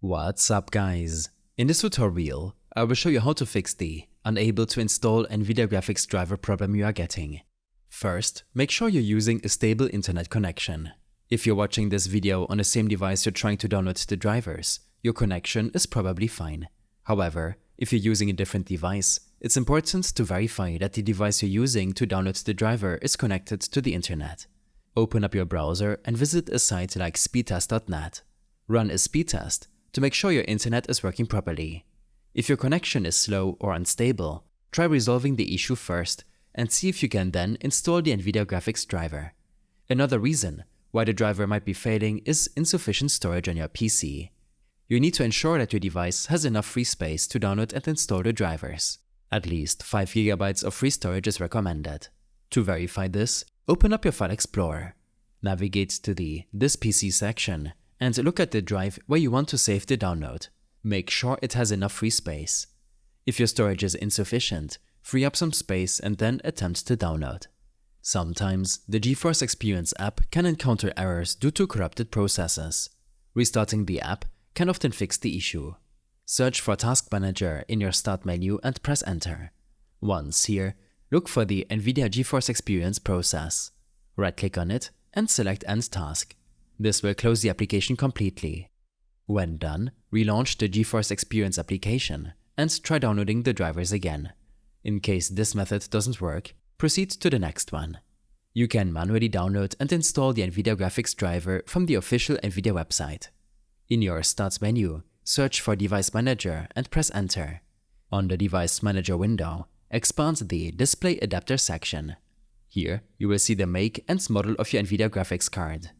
What's up guys? In this tutorial, I will show you how to fix the unable to install NVIDIA Graphics Driver problem you are getting. First, make sure you're using a stable internet connection. If you're watching this video on the same device you're trying to download the drivers, your connection is probably fine. However, if you're using a different device, it's important to verify that the device you're using to download the driver is connected to the internet. Open up your browser and visit a site like speedtest.net. Run a speed test to make sure your internet is working properly. If your connection is slow or unstable, try resolving the issue first and see if you can then install the NVIDIA Graphics Driver. Another reason why the driver might be failing is insufficient storage on your PC. You need to ensure that your device has enough free space to download and install the drivers. At least 5 GB of free storage is recommended. To verify this, open up your File Explorer. Navigate to the This PC section and look at the drive where you want to save the download. Make sure it has enough free space. If your storage is insufficient, free up some space and then attempt to download. Sometimes, the GeForce Experience app can encounter errors due to corrupted processes. Restarting the app can often fix the issue. Search for Task Manager in your Start menu and press Enter. Once here, look for the NVIDIA GeForce Experience process. Right-click on it and select End Task. This will close the application completely. When done, relaunch the GeForce Experience application and try downloading the drivers again. In case this method doesn't work, proceed to the next one. You can manually download and install the NVIDIA Graphics Driver from the official NVIDIA website. In your Start menu, search for Device Manager and press Enter. On the Device Manager window, expand the Display Adapter section. Here, you will see the make and model of your NVIDIA graphics card.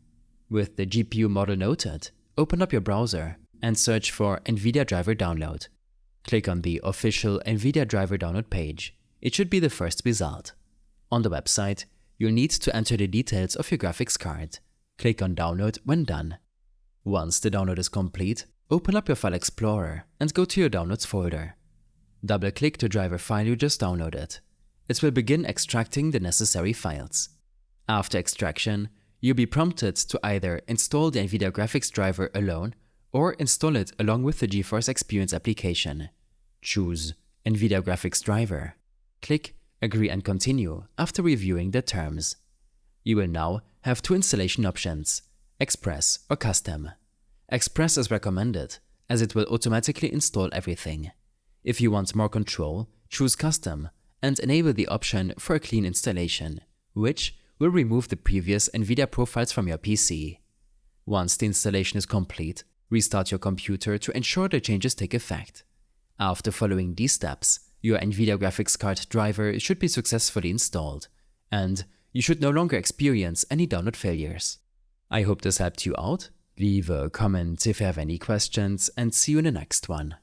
With the GPU model noted, open up your browser and search for NVIDIA Driver Download. Click on the official NVIDIA Driver Download page. It should be the first result. On the website, you'll need to enter the details of your graphics card. Click on Download when done. Once the download is complete, open up your File Explorer and go to your Downloads folder. Double-click the driver file you just downloaded. It will begin extracting the necessary files. After extraction, you'll be prompted to either install the NVIDIA Graphics Driver alone or install it along with the GeForce Experience application. Choose NVIDIA Graphics Driver. Click Agree and Continue after reviewing the terms. You will now have two installation options, Express or Custom. Express is recommended as it will automatically install everything. If you want more control, choose Custom and enable the option for a clean installation, which will remove the previous NVIDIA profiles from your PC. Once the installation is complete, restart your computer to ensure the changes take effect. After following these steps, your NVIDIA graphics card driver should be successfully installed, and you should no longer experience any download failures. I hope this helped you out. Leave a comment if you have any questions and see you in the next one.